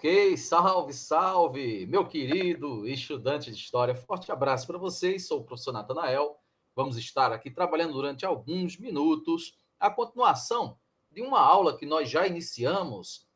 Ok, salve, salve, meu querido estudante de História. Forte abraço para vocês, sou o professor Natanael. Vamos estar aqui trabalhando durante alguns minutos a continuação de uma aula que nós já iniciamos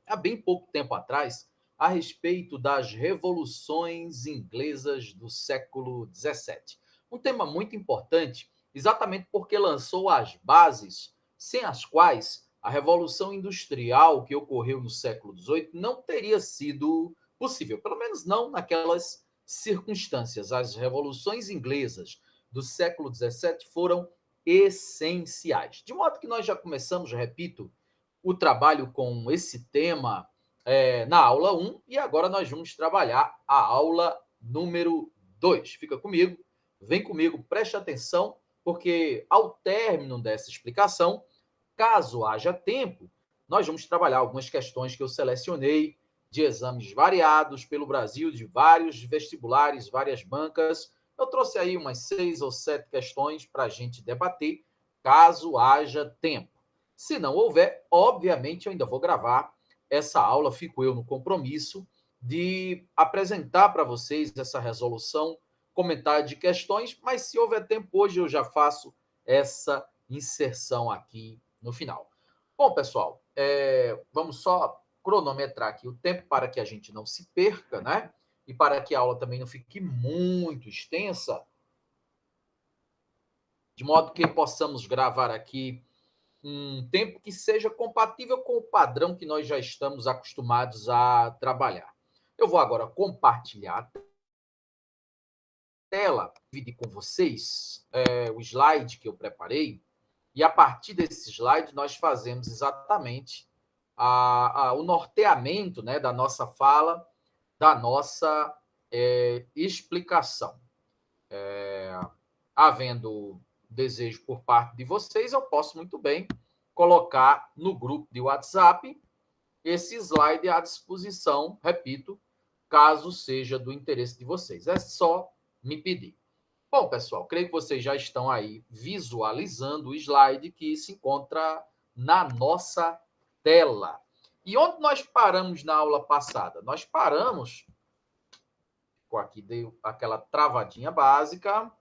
há bem pouco tempo atrás, a respeito das revoluções inglesas do século XVII. Um tema muito importante, exatamente porque lançou as bases sem as quais a Revolução Industrial que ocorreu no século XVIII não teria sido possível, pelo menos não naquelas circunstâncias. As revoluções inglesas do século XVII foram essenciais. De modo que nós já começamos, repito, o trabalho com esse tema na aula 1 e agora nós vamos trabalhar a aula número 2. Fica comigo, vem comigo, preste atenção, porque ao término dessa explicação, caso haja tempo, nós vamos trabalhar algumas questões que eu selecionei de exames variados pelo Brasil, de vários vestibulares, várias bancas. Eu trouxe aí umas 6 ou 7 questões para a gente debater, caso haja tempo. Se não houver, obviamente eu ainda vou gravar essa aula, fico eu no compromisso de apresentar para vocês essa resolução, comentário de questões, mas se houver tempo hoje eu já faço essa inserção aqui no final. Bom, pessoal, vamos só cronometrar aqui o tempo para que a gente não se perca, né? E para que a aula também não fique muito extensa, de modo que possamos gravar aqui um tempo que seja compatível com o padrão que nós já estamos acostumados a trabalhar. Eu vou agora compartilhar a tela, dividir com vocês o slide que eu preparei, e a partir desse slide nós fazemos exatamente o norteamento, né, da nossa fala, da nossa explicação. Havendo desejo por parte de vocês, eu posso muito bem colocar no grupo de WhatsApp esse slide à disposição, repito, caso seja do interesse de vocês. É só me pedir. Bom, pessoal, creio que vocês já estão aí visualizando o slide que se encontra na nossa tela. E onde nós paramos na aula passada? Nós paramos, aqui deu aquela travadinha básica,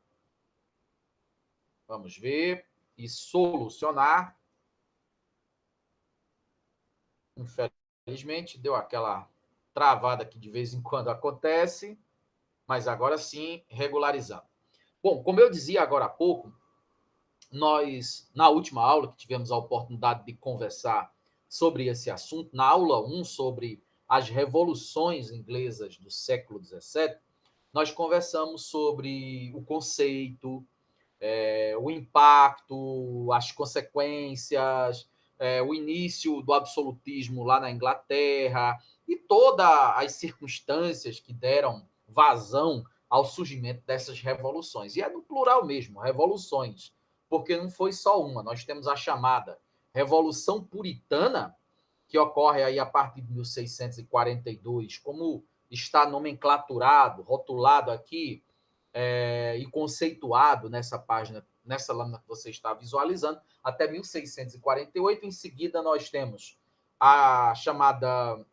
vamos ver, e solucionar. Infelizmente, deu aquela travada que de vez em quando acontece, mas agora sim, regularizando. Bom, como eu dizia agora há pouco, nós, na última aula, que tivemos a oportunidade de conversar sobre esse assunto, na aula 1, sobre as revoluções inglesas do século XVII, nós conversamos sobre o conceito, o impacto, as consequências, o início do absolutismo lá na Inglaterra e todas as circunstâncias que deram vazão ao surgimento dessas revoluções. E é no plural mesmo, revoluções, porque não foi só uma. Nós temos a chamada Revolução Puritana, que ocorre aí a partir de 1642, como está nomenclaturado, rotulado aqui, e conceituado nessa página, nessa lâmina que você está visualizando, até 1648. Em seguida, nós temos a chamada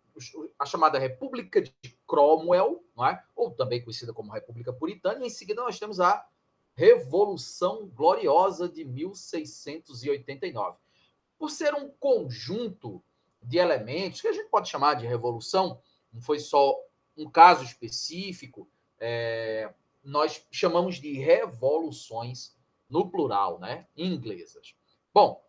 República de Cromwell, não é? Ou também conhecida como República Puritana, e em seguida nós temos a Revolução Gloriosa de 1689. Por ser um conjunto de elementos que a gente pode chamar de revolução, não foi só um caso específico, nós chamamos de revoluções no plural, né, inglesas. Bom,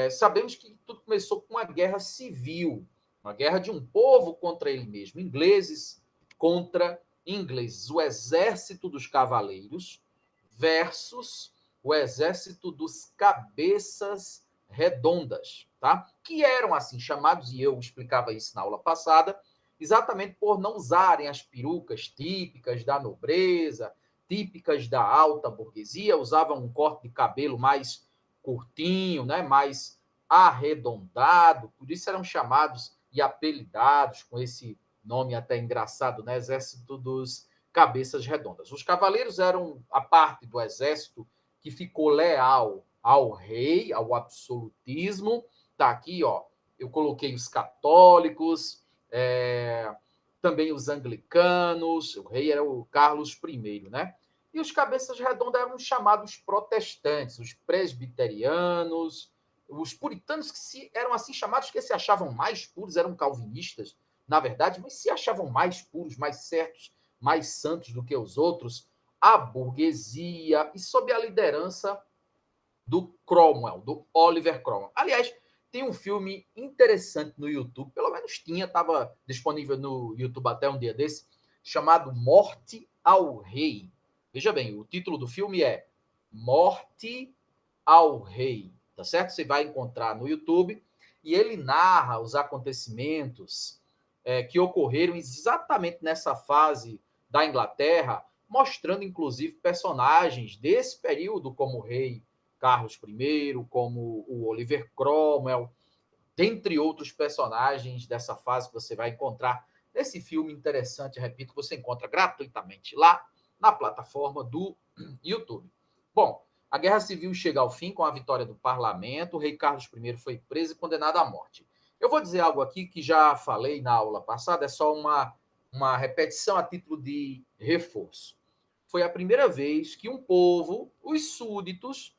sabemos que tudo começou com uma guerra civil, uma guerra de um povo contra ele mesmo, ingleses contra ingleses, o exército dos cavaleiros versus o exército dos cabeças redondas, tá? Que eram assim chamados, e eu explicava isso na aula passada, exatamente por não usarem as perucas típicas da nobreza, típicas da alta burguesia, usavam um corte de cabelo mais curtinho, né, mais arredondado, por isso eram chamados e apelidados com esse nome até engraçado, né, Exército dos Cabeças Redondas. Os cavaleiros eram a parte do exército que ficou leal ao rei, ao absolutismo. Tá aqui, ó, eu coloquei os católicos, também os anglicanos, o rei era o Carlos I, né? E os cabeças redondas eram chamados protestantes, os presbiterianos, os puritanos que eram assim chamados que se achavam mais puros, eram calvinistas, na verdade, mas se achavam mais puros, mais certos, mais santos do que os outros, a burguesia, e sob a liderança do Cromwell, do Oliver Cromwell. Aliás, tem um filme interessante no YouTube, pelo menos tinha, estava disponível no YouTube até um dia desse, chamado Morte ao Rei. Veja bem, o título do filme é Morte ao Rei, tá certo? Você vai encontrar no YouTube, e ele narra os acontecimentos que ocorreram exatamente nessa fase da Inglaterra, mostrando inclusive personagens desse período, como o rei Carlos I, como o Oliver Cromwell, dentre outros personagens dessa fase que você vai encontrar nesse filme interessante, repito, que você encontra gratuitamente lá na plataforma do YouTube. Bom, a Guerra Civil chega ao fim com a vitória do parlamento, o rei Carlos I foi preso e condenado à morte. Eu vou dizer algo aqui que já falei na aula passada, é só uma repetição a título de reforço. Foi a primeira vez que um povo, os súditos,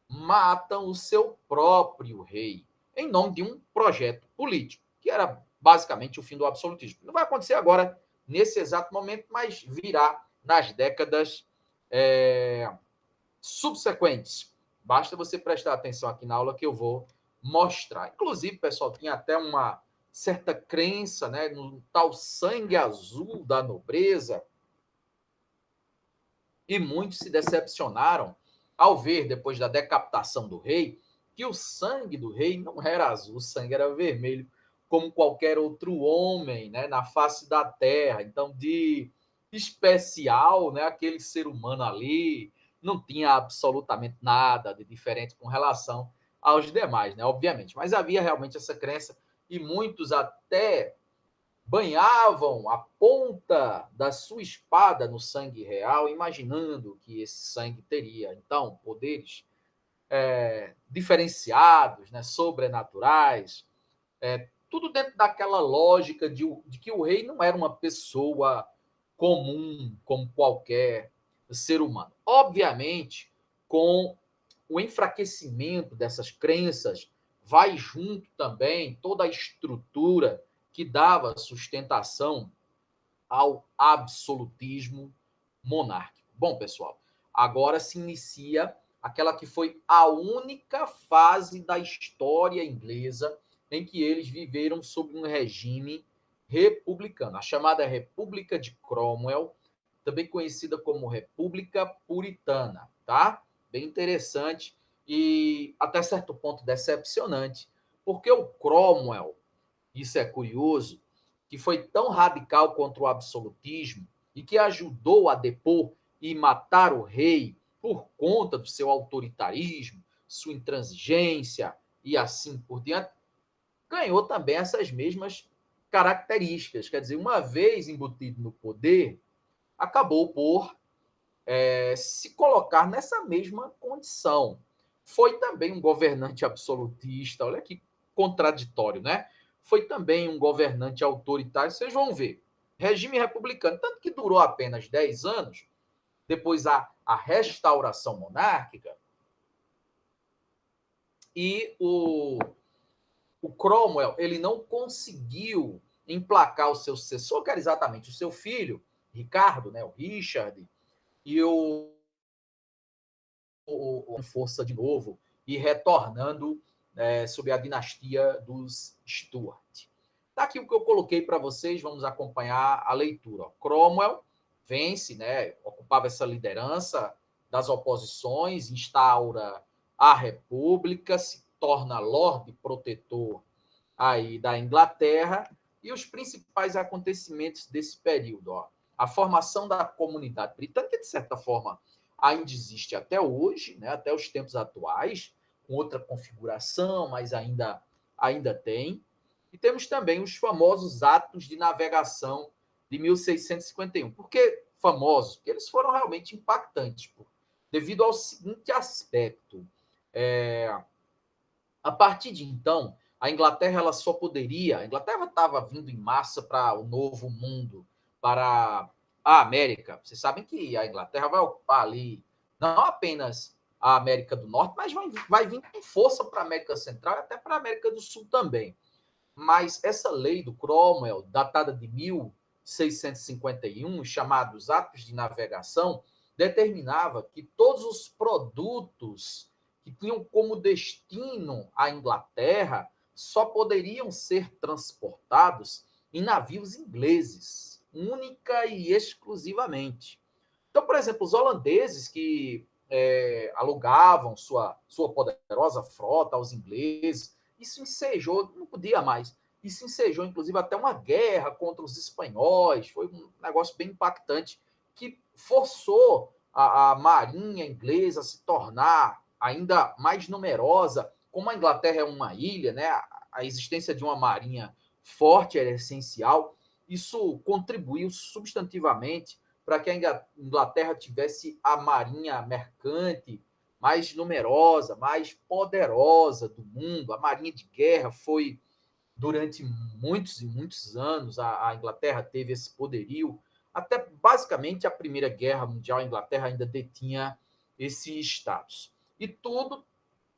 matam o seu próprio rei em nome de um projeto político, que era basicamente o fim do absolutismo. Não vai acontecer agora, nesse exato momento, mas virá nas décadas subsequentes. Basta você prestar atenção aqui na aula que eu vou mostrar. Inclusive, pessoal, tinha até uma certa crença, né, no tal sangue azul da nobreza, e muitos se decepcionaram ao ver, depois da decapitação do rei, que o sangue do rei não era azul, o sangue era vermelho, como qualquer outro homem, né, na face da terra. Então, de especial, né, aquele ser humano ali não tinha absolutamente nada de diferente com relação aos demais, né, obviamente. Mas havia realmente essa crença e muitos até banhavam a ponta da sua espada no sangue real, imaginando que esse sangue teria, então, poderes diferenciados, né, sobrenaturais, tudo dentro daquela lógica de que o rei não era uma pessoa comum, como qualquer ser humano. Obviamente, com o enfraquecimento dessas crenças, vai junto também toda a estrutura que dava sustentação ao absolutismo monárquico. Bom, pessoal, agora se inicia aquela que foi a única fase da história inglesa em que eles viveram sob um regime republicano, a chamada República de Cromwell, também conhecida como República Puritana, tá? Bem interessante e até certo ponto decepcionante, porque o Cromwell, isso é curioso, que foi tão radical contra o absolutismo e que ajudou a depor e matar o rei por conta do seu autoritarismo, sua intransigência e assim por diante, ganhou também essas mesmas características. Quer dizer, uma vez embutido no poder, acabou por se colocar nessa mesma condição. Foi também um governante absolutista, olha que contraditório, né? Foi também um governante autoritário, vocês vão ver. Regime republicano, tanto que durou apenas 10 anos, depois a restauração monárquica, e o Cromwell ele não conseguiu emplacar o seu sucessor, que era exatamente o seu filho, Ricardo, né, o Richard, e força de novo e retornando sob a dinastia dos Stuart. Está aqui o que eu coloquei para vocês, vamos acompanhar a leitura. Cromwell vence, né, ocupava essa liderança das oposições, instaura a República, se torna Lorde Protetor aí da Inglaterra, e os principais acontecimentos desse período. Ó. A formação da comunidade britânica, de certa forma, ainda existe até hoje, né, até os tempos atuais, com outra configuração, mas ainda tem. E temos também os famosos atos de navegação de 1651. Por que famosos? Porque eles foram realmente impactantes, devido ao seguinte aspecto. A partir de então, a Inglaterra ela só poderia... A Inglaterra estava vindo em massa para o Novo Mundo, para a América. Vocês sabem que a Inglaterra vai ocupar ali não apenas a América do Norte, mas vai vir com força para a América Central e até para a América do Sul também. Mas essa lei do Cromwell, datada de 1651, chamados Atos de Navegação, determinava que todos os produtos que tinham como destino a Inglaterra só poderiam ser transportados em navios ingleses, única e exclusivamente. Então, por exemplo, os holandeses que alugavam sua poderosa frota aos ingleses, isso ensejou, não podia mais, isso ensejou, inclusive, até uma guerra contra os espanhóis, foi um negócio bem impactante, que forçou a marinha inglesa a se tornar ainda mais numerosa. Como a Inglaterra é uma ilha, né, a existência de uma marinha forte era essencial, isso contribuiu substantivamente para que a Inglaterra tivesse a marinha mercante mais numerosa, mais poderosa do mundo. A marinha de guerra foi, durante muitos e muitos anos, a Inglaterra teve esse poderio. Até basicamente a Primeira Guerra Mundial, a Inglaterra ainda detinha esse status. E tudo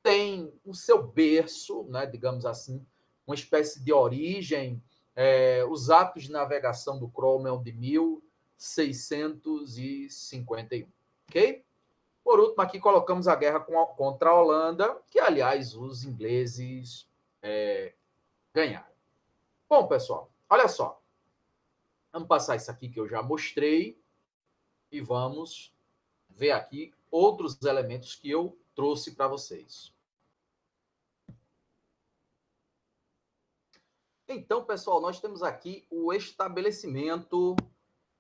tem o seu berço, né, digamos assim, uma espécie de origem, os atos de navegação do Cromwell de 1651, ok? Por último, aqui colocamos a guerra contra a Holanda, que, aliás, os ingleses ganharam. Bom, pessoal, olha só. Vamos passar isso aqui que eu já mostrei e vamos ver aqui outros elementos que eu trouxe para vocês. Então, pessoal, nós temos aqui o estabelecimento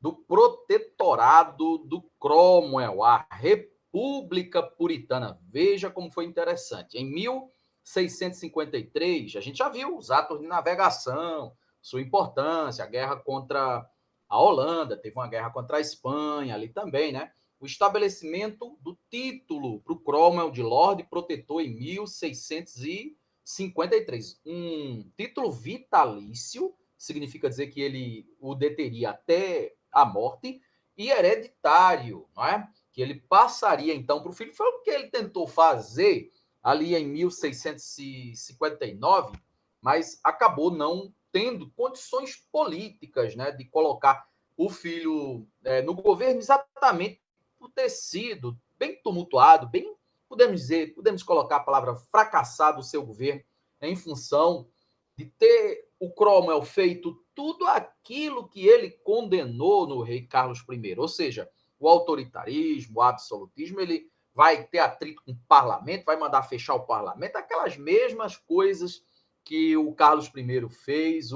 do protetorado do Cromwell, a República Puritana. Veja como foi interessante. Em 1653, a gente já viu os atos de navegação, sua importância, a guerra contra a Holanda, teve uma guerra contra a Espanha ali também, né? O estabelecimento do título para o Cromwell de Lorde Protetor em 1653. Um título vitalício, significa dizer que ele o deteria até a morte, e hereditário, não é? Que ele passaria então para o filho. Foi o que ele tentou fazer ali em 1659, mas acabou não tendo condições políticas, né, de colocar o filho no governo, exatamente por ter sido bem tumultuado, bem, podemos colocar a palavra fracassado o seu governo, em função de ter o Cromwell feito tudo aquilo que ele condenou no rei Carlos I, ou seja, o autoritarismo, o absolutismo. Ele vai ter atrito com o parlamento, vai mandar fechar o parlamento, aquelas mesmas coisas que o Carlos I fez,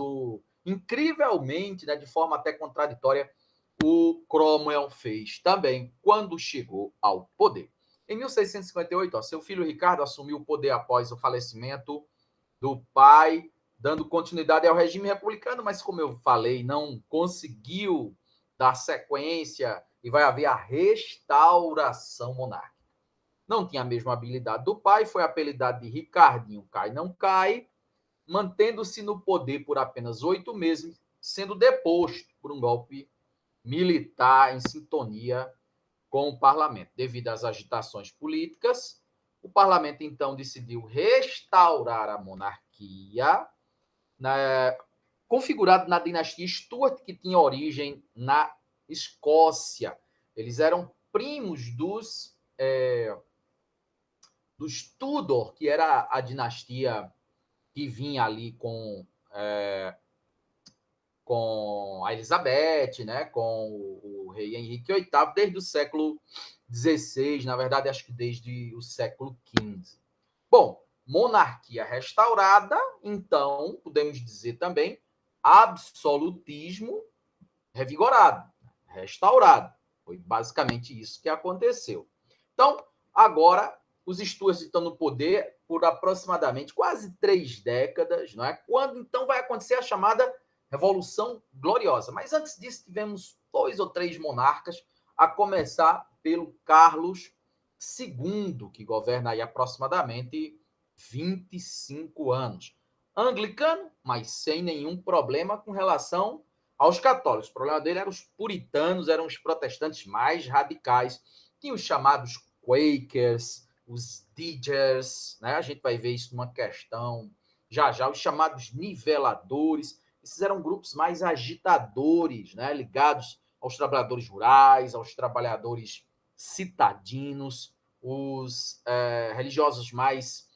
incrivelmente, né, de forma até contraditória, o Cromwell fez também quando chegou ao poder. Em 1658, seu filho Ricardo assumiu o poder após o falecimento do pai, dando continuidade ao regime republicano, mas, como eu falei, não conseguiu dar sequência e vai haver a restauração monárquica. Não tinha a mesma habilidade do pai, foi apelidado de Ricardinho Cai Não Cai, mantendo-se no poder por apenas 8 meses, sendo deposto por um golpe militar em sintonia com o parlamento. Devido às agitações políticas, o parlamento então decidiu restaurar a monarquia, configurado na dinastia Stuart, que tinha origem na Escócia. Eles eram primos dos Tudor, que era a dinastia que vinha ali com a Elizabeth, né, com o rei Henrique VIII, desde o século XVI, na verdade, acho que desde o século XV. Bom, monarquia restaurada, então, podemos dizer também, absolutismo revigorado, restaurado. Foi basicamente isso que aconteceu. Então, agora, os Stuarts estão no poder por aproximadamente quase 3 décadas, não é? Quando, então, vai acontecer a chamada Revolução Gloriosa. Mas antes disso, tivemos 2 ou 3 monarcas, a começar pelo Carlos II, que governa aí aproximadamente 25 anos. anglicano, mas sem nenhum problema com relação aos católicos. O problema dele eram os puritanos, eram os protestantes mais radicais. Tinha os chamados Quakers, os Diggers, né? A gente vai ver isso numa questão já já, os chamados niveladores. Esses eram grupos mais agitadores, né? Ligados aos trabalhadores rurais, aos trabalhadores citadinos, os religiosos mais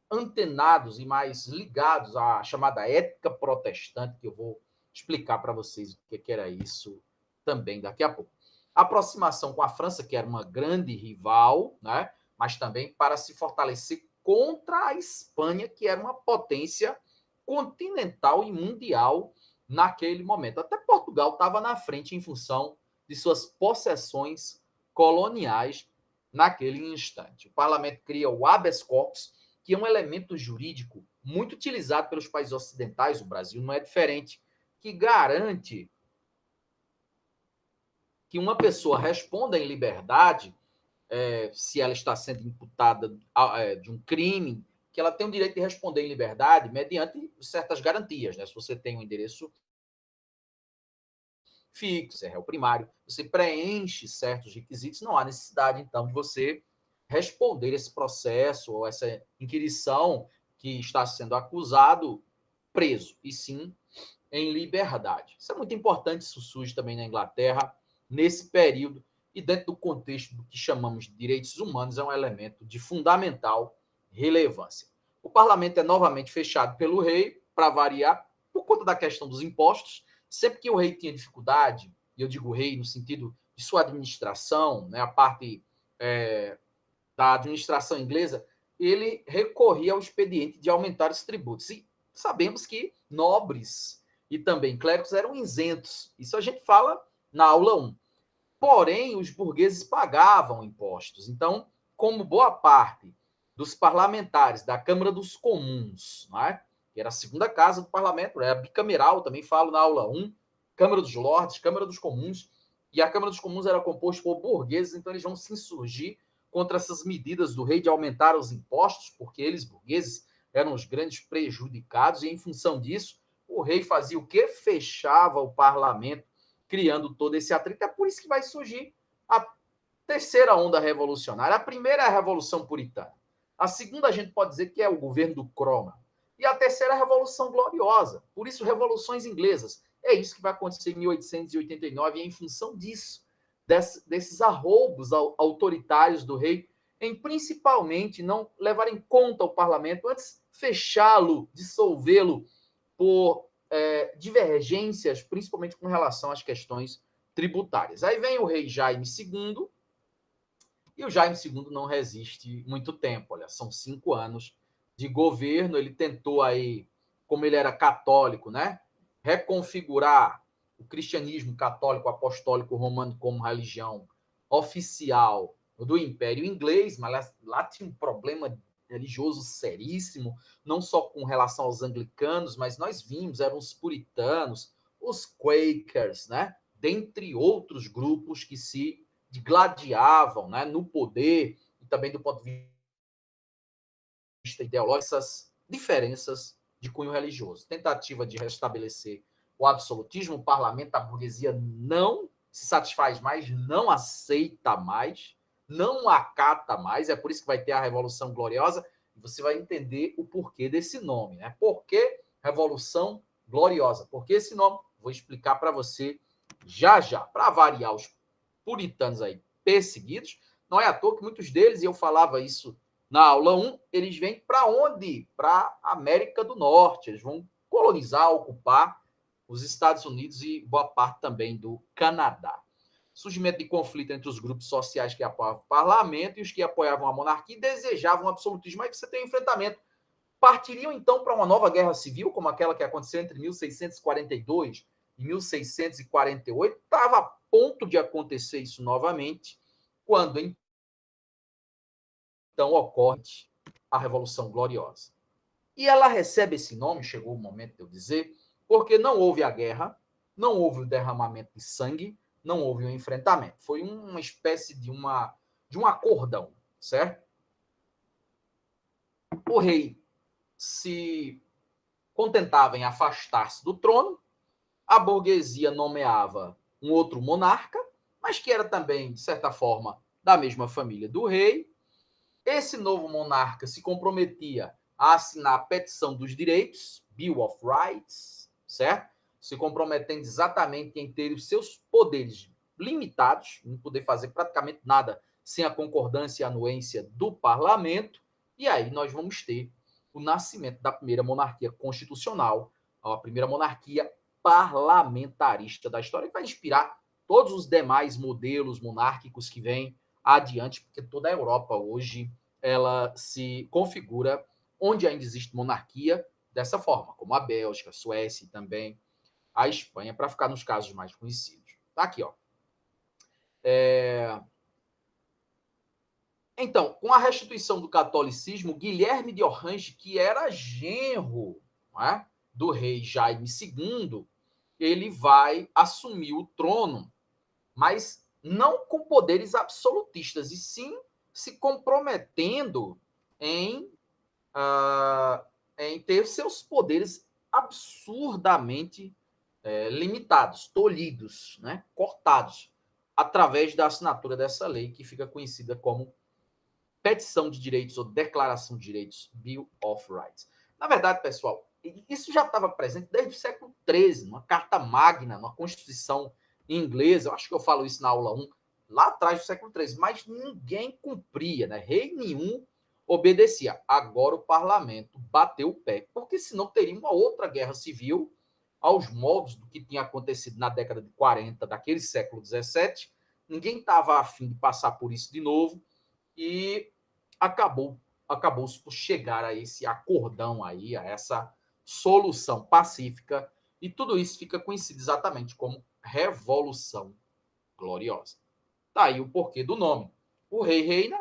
antenados e mais ligados à chamada ética protestante, que eu vou explicar para vocês o que era isso também daqui a pouco. A aproximação com a França, que era uma grande rival, né? Mas também para se fortalecer contra a Espanha, que era uma potência continental e mundial naquele momento. Até Portugal estava na frente em função de suas possessões coloniais naquele instante. O parlamento cria o habeas corpus, que é um elemento jurídico muito utilizado pelos países ocidentais, o Brasil não é diferente, que garante que uma pessoa responda em liberdade se ela está sendo imputada de um crime, que ela tem o direito de responder em liberdade mediante certas garantias. Né? Se você tem um endereço fixo, é réu primário, você preenche certos requisitos, não há necessidade, então, de você responder esse processo ou essa inquirição que está sendo acusado preso, e sim em liberdade. Isso é muito importante, isso surge também na Inglaterra, nesse período, e dentro do contexto do que chamamos de direitos humanos, é um elemento de fundamental relevância. O parlamento é novamente fechado pelo rei, para variar, por conta da questão dos impostos. Sempre que o rei tinha dificuldade, e eu digo rei no sentido de sua administração, né, a parte da administração inglesa, ele recorria ao expediente de aumentar os tributos. E sabemos que nobres e também clérigos eram isentos. Isso a gente fala na aula 1. Porém, os burgueses pagavam impostos. Então, como boa parte dos parlamentares da Câmara dos Comuns, né, que era a segunda casa do parlamento, era bicameral, também falo na aula 1, Câmara dos Lordes, Câmara dos Comuns, e a Câmara dos Comuns era composta por burgueses, então eles vão se insurgir contra essas medidas do rei de aumentar os impostos, porque eles, burgueses, eram os grandes prejudicados, e em função disso, o rei fazia o quê? Fechava o parlamento, criando todo esse atrito. É por isso que vai surgir a terceira onda revolucionária. A primeira é a Revolução Puritana. A segunda, a gente pode dizer que é o governo do Cromwell. E a terceira é a Revolução Gloriosa. Por isso, revoluções inglesas. É isso que vai acontecer em 1889, e é em função disso, desses arroubos autoritários do rei, em principalmente não levar em conta o parlamento, antes fechá-lo, dissolvê-lo por divergências, principalmente com relação às questões tributárias. Aí vem o rei Jaime II, e o Jaime II não resiste muito tempo. Olha, são 5 anos de governo. Ele tentou aí, como ele era católico, né, reconfigurar o cristianismo católico apostólico romano como religião oficial do Império Inglês, mas lá tinha um problema religioso seríssimo, não só com relação aos anglicanos, mas nós vimos, eram os puritanos, os Quakers, né, dentre outros grupos que se gladiavam, né, no poder, e também do ponto de vista ideológico, essas diferenças de cunho religioso. Tentativa de restabelecer o absolutismo, o parlamento, a burguesia não se satisfaz mais, não aceita mais, não acata mais. É por isso que vai ter a Revolução Gloriosa, e você vai entender o porquê desse nome. Né? Por que Revolução Gloriosa? Por que esse nome? Vou explicar para você já já. Para variar, os puritanos aí perseguidos, não é à toa que muitos deles, e eu falava isso na aula 1, eles vêm para onde? Para a América do Norte. Eles vão colonizar, ocupar os Estados Unidos e boa parte também do Canadá. Surgimento de conflito entre os grupos sociais que apoiavam o parlamento e os que apoiavam a monarquia e desejavam o absolutismo. Aí você tem um enfrentamento. Partiriam, então, para uma nova guerra civil, como aquela que aconteceu entre 1642 e 1648. Estava a ponto de acontecer isso novamente, quando, então, ocorre a Revolução Gloriosa. E ela recebe esse nome, chegou o momento de eu dizer, porque não houve a guerra, não houve o derramamento de sangue, não houve um enfrentamento. Foi uma espécie de um acordão, certo? O rei se contentava em afastar-se do trono, a burguesia nomeava um outro monarca, mas que era também, de certa forma, da mesma família do rei. Esse novo monarca se comprometia a assinar a petição dos direitos, Bill of Rights, certo? Se comprometendo exatamente em ter os seus poderes limitados, não poder fazer praticamente nada sem a concordância e anuência do parlamento, e aí nós vamos ter o nascimento da primeira monarquia constitucional, a primeira monarquia parlamentarista da história, que vai inspirar todos os demais modelos monárquicos que vêm adiante, porque toda a Europa hoje ela se configura onde ainda existe monarquia dessa forma, como a Bélgica, a Suécia e também a Espanha, para ficar nos casos mais conhecidos. Tá aqui, ó. Então, com a restituição do catolicismo, Guilherme de Orange, que era genro, né, do rei Jaime II, ele vai assumir o trono, mas não com poderes absolutistas, e sim se comprometendo em, em ter seus poderes absurdamente limitados, tolhidos, né, cortados, através da assinatura dessa lei, que fica conhecida como Petição de Direitos ou Declaração de Direitos, Bill of Rights. Na verdade, pessoal, isso já estava presente desde o século XIII, uma Carta Magna, uma Constituição inglesa, eu acho que eu falo isso na aula 1, lá atrás do século XIII, mas ninguém cumpria, né? Rei nenhum obedecia. Agora o parlamento bateu o pé, porque senão teria uma outra guerra civil aos moldes do que tinha acontecido na década de 40 daquele século XVII. Ninguém estava afim de passar por isso de novo e acabou-se por chegar a esse acordão aí, a essa solução pacífica, e tudo isso fica conhecido exatamente como Revolução Gloriosa. Daí o porquê do nome. O rei reina,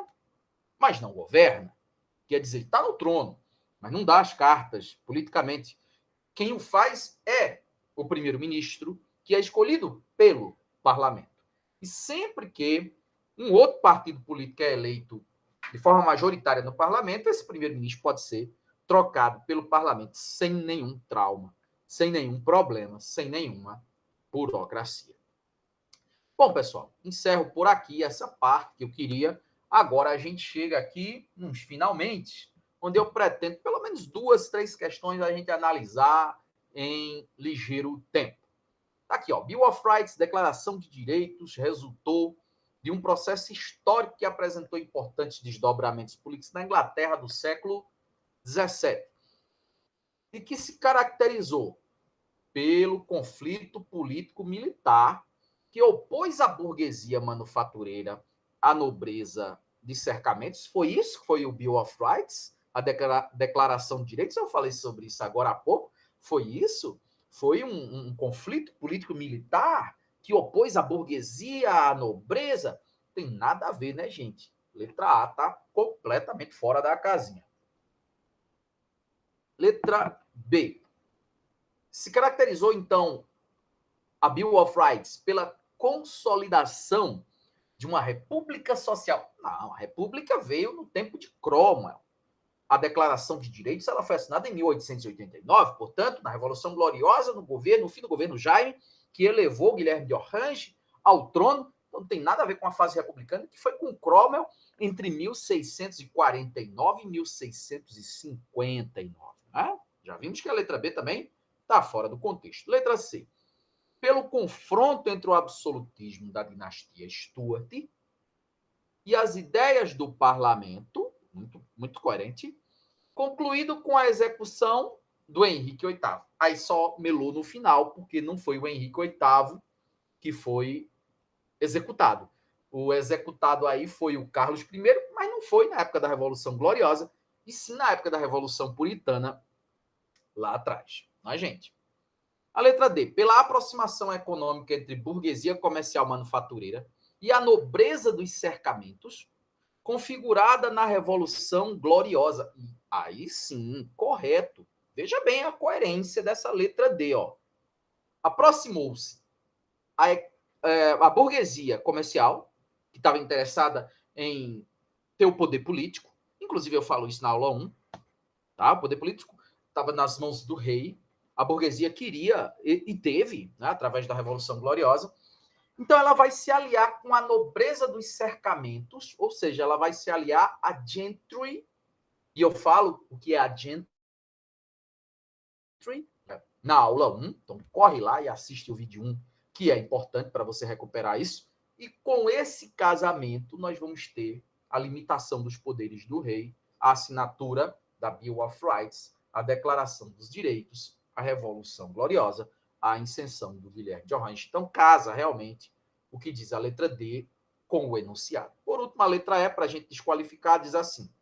mas não governa. Quer dizer, está no trono, mas não dá as cartas politicamente. Quem o faz é o primeiro-ministro, que é escolhido pelo parlamento. E sempre que um outro partido político é eleito de forma majoritária no parlamento, esse primeiro-ministro pode ser trocado pelo parlamento sem nenhum trauma, sem nenhum problema, sem nenhuma burocracia. Bom, pessoal, encerro por aqui essa parte que eu queria. Agora a gente chega aqui nos finalmente, onde eu pretendo pelo menos 2, 3 questões a gente analisar em ligeiro tempo. Tá aqui, ó, Bill of Rights, Declaração de Direitos, resultou de um processo histórico que apresentou importantes desdobramentos políticos na Inglaterra do século XVII e que se caracterizou pelo conflito político-militar que opôs a burguesia manufatureira à nobreza de cercamentos. Foi isso que foi o Bill of Rights, a Declaração de Direitos. Eu falei sobre isso agora há pouco. Foi isso? Foi um conflito político-militar que opôs a burguesia à nobreza? Tem nada a ver, né, gente? Letra A está completamente fora da casinha. Letra B. Se caracterizou, então, a Bill of Rights pela consolidação de uma república social. Não, a república veio no tempo de Cromwell. A Declaração de Direitos ela foi assinada em 1889, portanto, na Revolução Gloriosa, no fim do governo Jaime, que elevou Guilherme de Orange ao trono. Então, não tem nada a ver com a fase republicana, que foi com Cromwell entre 1649 e 1659. Né? Já vimos que a letra B também está fora do contexto. Letra C. Pelo confronto entre o absolutismo da dinastia Stuart e as ideias do parlamento, muito coerente, concluído com a execução do Henrique VIII. Aí só melou no final, porque não foi o Henrique VIII que foi executado. O executado aí foi o Carlos I, mas não foi na época da Revolução Gloriosa, e sim na época da Revolução Puritana, lá atrás. Não é, gente? A letra D. Pela aproximação econômica entre burguesia comercial manufatureira e a nobreza dos cercamentos, configurada na Revolução Gloriosa. E aí sim, correto. Veja bem a coerência dessa letra D. Ó. Aproximou-se a burguesia comercial, que estava interessada em ter o poder político, inclusive eu falo isso na aula 1, tá? O poder político estava nas mãos do rei, a burguesia queria e teve, né, através da Revolução Gloriosa. Então, ela vai se aliar com a nobreza dos cercamentos, ou seja, ela vai se aliar à gentry, e eu falo o que é a gentry na aula 1, então corre lá e assiste o vídeo 1, que é importante para você recuperar isso. E com esse casamento, nós vamos ter a limitação dos poderes do rei, a assinatura da Bill of Rights, a Declaração dos Direitos, a Revolução Gloriosa, a ascensão do Guilherme de Orange. Então, casa realmente o que diz a letra D com o enunciado. Por último, a letra E, para a gente desqualificar, diz assim: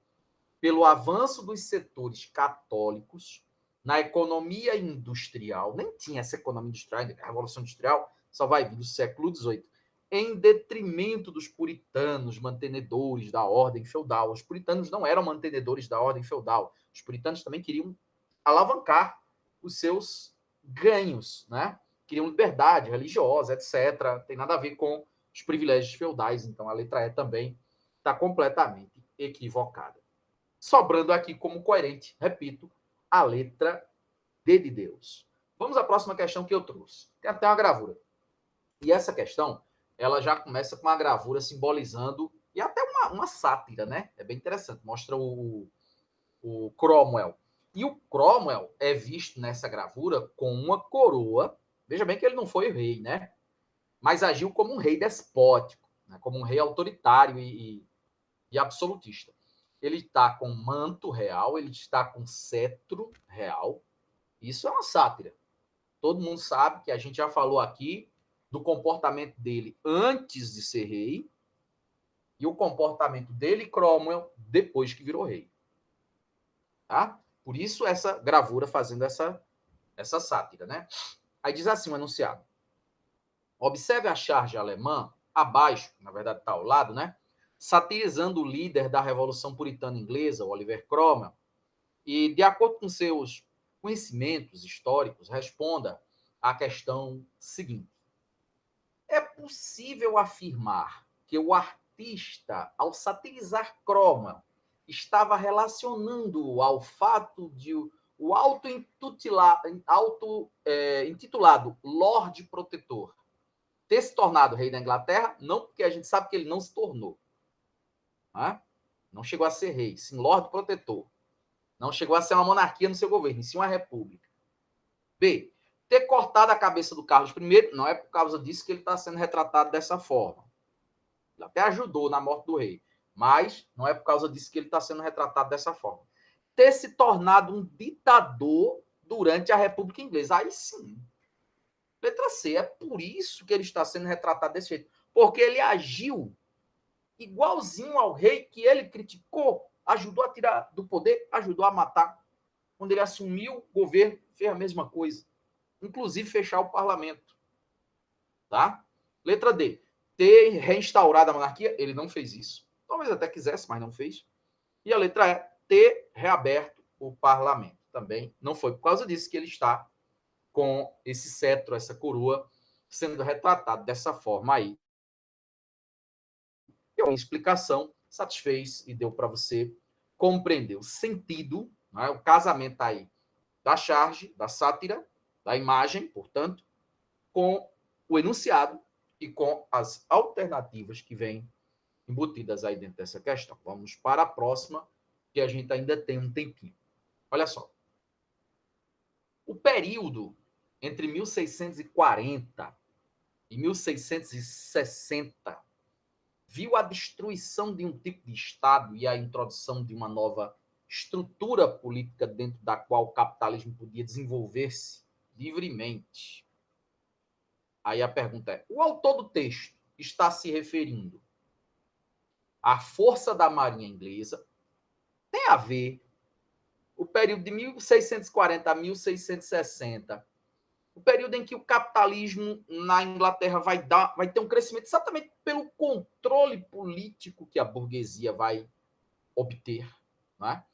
pelo avanço dos setores católicos na economia industrial, nem tinha essa economia industrial, a Revolução Industrial só vai vir do século XVIII, em detrimento dos puritanos, mantenedores da ordem feudal. Os puritanos não eram mantenedores da ordem feudal. Os puritanos também queriam alavancar os seus ganhos, né? Queriam liberdade religiosa, etc. Tem nada a ver com os privilégios feudais. Então, a letra E também está completamente equivocada. Sobrando aqui como coerente, repito, a letra D de Deus. Vamos à próxima questão que eu trouxe. Tem até uma gravura. E essa questão, ela já começa com uma gravura simbolizando, e até uma sátira, né? É bem interessante, mostra o Cromwell. E o Cromwell é visto nessa gravura com uma coroa. Veja bem que ele não foi rei, né? Mas agiu como um rei despótico, né? Como um rei autoritário e absolutista. Ele está com manto real, ele está com cetro real. Isso é uma sátira. Todo mundo sabe que a gente já falou aqui do comportamento dele antes de ser rei e o comportamento dele, Cromwell, depois que virou rei. Tá? Por isso essa gravura fazendo essa sátira, né? Aí diz assim o enunciado: observe a charge alemã abaixo, na verdade está ao lado, né? Satirizando o líder da Revolução Puritana Inglesa, Oliver Cromwell, e de acordo com seus conhecimentos históricos, responda à questão seguinte: é possível afirmar que o artista, ao satirizar Cromwell, estava relacionando ao fato de o auto-intitulado Lorde Protetor ter se tornado rei da Inglaterra? Não, porque a gente sabe que ele não se tornou. Né? Não chegou a ser rei, sim Lorde Protetor. Não chegou a ser uma monarquia no seu governo, e sim uma república. B. Ter cortado a cabeça do Carlos I não é por causa disso que ele está sendo retratado dessa forma. Ele até ajudou na morte do rei, mas não é por causa disso que ele está sendo retratado dessa forma. Ter se tornado um ditador durante a República Inglesa. Aí sim. Letra C. É por isso que ele está sendo retratado desse jeito. Porque ele agiu igualzinho ao rei que ele criticou, ajudou a tirar do poder, ajudou a matar. Quando ele assumiu o governo, fez a mesma coisa. Inclusive fechar o parlamento. Tá? Letra D. Ter reinstaurado a monarquia, ele não fez isso. Talvez até quisesse, mas não fez. E a letra E. Ter reaberto o parlamento. Também não foi por causa disso que ele está com esse cetro, essa coroa, sendo retratado dessa forma aí. E a explicação satisfez e deu para você compreender o sentido, né, o casamento aí da charge, da sátira, da imagem, portanto, com o enunciado e com as alternativas que vêm embutidas aí dentro dessa questão. Vamos para a próxima, que a gente ainda tem um tempinho. Olha só. O período entre 1640 e 1660 viu a destruição de um tipo de Estado e a introdução de uma nova estrutura política dentro da qual o capitalismo podia desenvolver-se livremente. Aí a pergunta é: o autor do texto está se referindo à força da Marinha Inglesa? Tem a ver o período de 1640 a 1660, o período em que o capitalismo na Inglaterra vai ter um crescimento exatamente pelo controle político que a burguesia vai obter, né?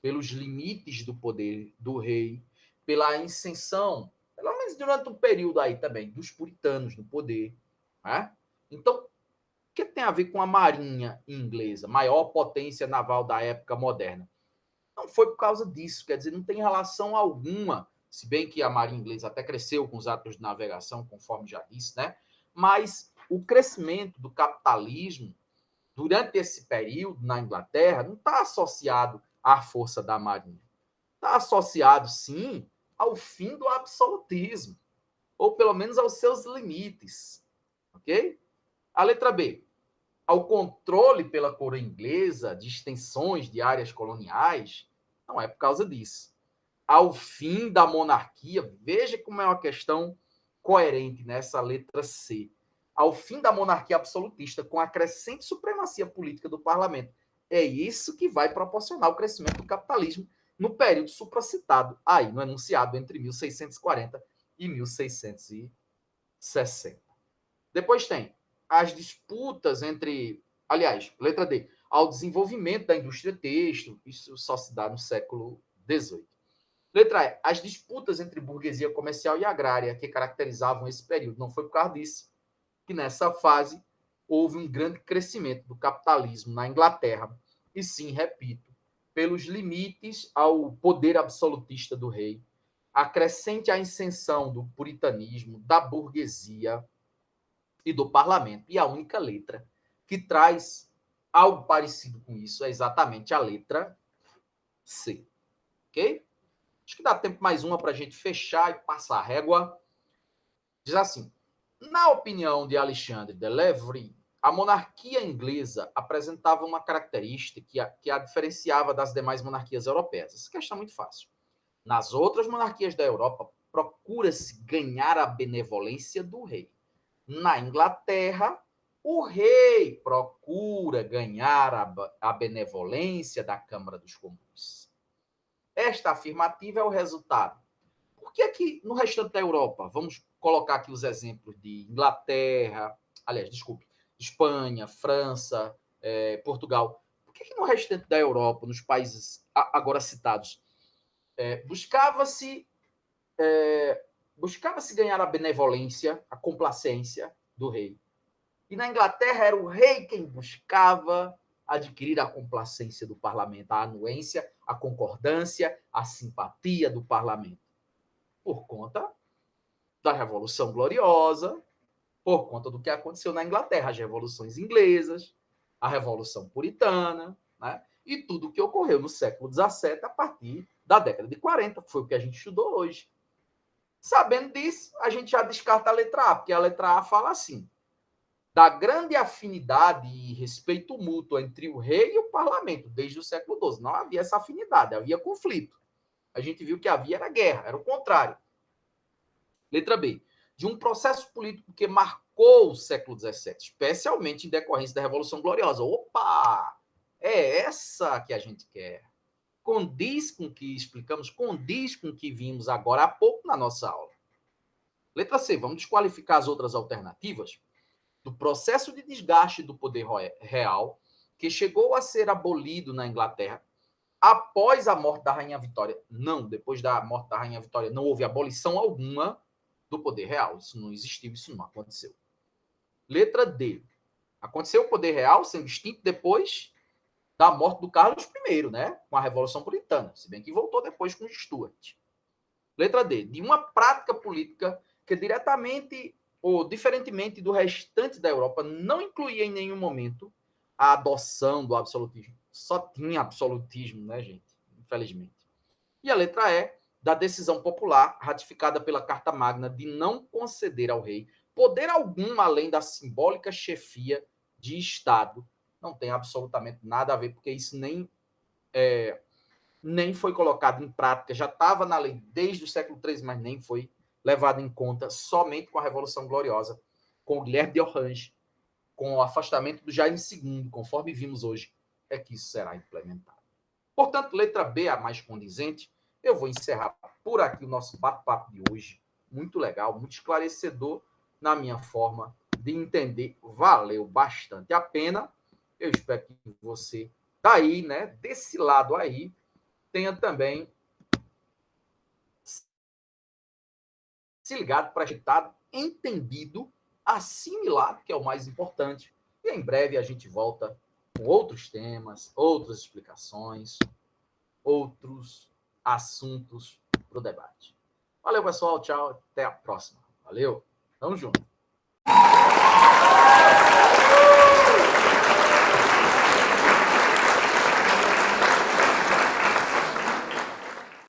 Pelos limites do poder do rei, pela ascensão, pelo menos durante um período aí também, dos puritanos no poder. Né? Então, o que tem a ver com a marinha inglesa, maior potência naval da época moderna? Não foi por causa disso, quer dizer, não tem relação alguma, se bem que a Marinha Inglesa até cresceu com os atos de navegação, conforme já disse, né? Mas o crescimento do capitalismo durante esse período na Inglaterra não está associado à força da Marinha. Está associado, sim, ao fim do absolutismo, ou pelo menos aos seus limites. Ok? A letra B. Ao controle pela coroa inglesa de extensões de áreas coloniais, não é por causa disso. Ao fim da monarquia, veja como é uma questão coerente nessa letra C. Ao fim da monarquia absolutista, com a crescente supremacia política do parlamento. É isso que vai proporcionar o crescimento do capitalismo no período supracitado, aí no enunciado entre 1640 e 1660. Depois tem as disputas entre, aliás, letra D, ao desenvolvimento da indústria têxtil, isso só se dá no século XVIII. Letra E, as disputas entre burguesia comercial e agrária que caracterizavam esse período. Não foi por causa disso que nessa fase houve um grande crescimento do capitalismo na Inglaterra, e sim, repito, pelos limites ao poder absolutista do rei, a crescente ascensão do puritanismo, da burguesia e do parlamento. E a única letra que traz algo parecido com isso é exatamente a letra C. Ok? Acho que dá tempo mais uma para a gente fechar e passar a régua. Diz assim: na opinião de Alexandre de Levry, a monarquia inglesa apresentava uma característica que a diferenciava das demais monarquias europeias. Essa questão é muito fácil. Nas outras monarquias da Europa, procura-se ganhar a benevolência do rei. Na Inglaterra, o rei procura ganhar a benevolência da Câmara dos Comuns. Esta afirmativa é o resultado. Por que aqui no restante da Europa, vamos colocar aqui os exemplos de Inglaterra, aliás, desculpe, Espanha, França, Portugal, por que no restante da Europa, nos países agora citados, buscava-se ganhar a benevolência, a complacência do rei? E na Inglaterra era o rei quem buscava adquirir a complacência do parlamento, a anuência, a concordância, a simpatia do parlamento. Por conta da Revolução Gloriosa, por conta do que aconteceu na Inglaterra, as revoluções inglesas, a Revolução Puritana, né? E tudo o que ocorreu no século XVII a partir da década de 40, que foi o que a gente estudou hoje. Sabendo disso, a gente já descarta a letra A, porque a letra A fala assim: da grande afinidade e respeito mútuo entre o rei e o parlamento, desde o século XII. Não havia essa afinidade, havia conflito. A gente viu que havia era guerra, era o contrário. Letra B. De um processo político que marcou o século XVII, especialmente em decorrência da Revolução Gloriosa. Opa! É essa que a gente quer. Condiz com o que explicamos, condiz com o que vimos agora há pouco na nossa aula. Letra C. Vamos desqualificar as outras alternativas. Do processo de desgaste do poder real, que chegou a ser abolido na Inglaterra após a morte da Rainha Vitória. Não, depois da morte da Rainha Vitória não houve abolição alguma do poder real. Isso não existiu, isso não aconteceu. Letra D. Aconteceu o poder real sendo extinto depois da morte do Carlos I, né? Com a Revolução Puritana, se bem que voltou depois com Stuart. Letra D. De uma prática política que diretamente ou diferentemente do restante da Europa não incluía em nenhum momento a adoção do absolutismo. Só tinha absolutismo, né, gente? Infelizmente. E a letra E, da decisão popular ratificada pela Carta Magna de não conceder ao rei poder algum além da simbólica chefia de Estado. Não tem absolutamente nada a ver, porque isso nem foi colocado em prática, já estava na lei desde o século XIII, mas nem foi levado em conta somente com a Revolução Gloriosa, com o Guilherme de Orange, com o afastamento do Jaime II, conforme vimos hoje, é que isso será implementado. Portanto, letra B, a mais condizente. Eu vou encerrar por aqui o nosso bate-papo de hoje. Muito legal, muito esclarecedor na minha forma de entender. Valeu bastante a pena. Eu espero que você, daí, né, desse lado aí, tenha também se ligado, prestado, entendido, assimilado, que é o mais importante. E em breve a gente volta com outros temas, outras explicações. outros assuntos para o debate. Valeu, pessoal. Tchau. Até a próxima. Valeu. Tamo junto.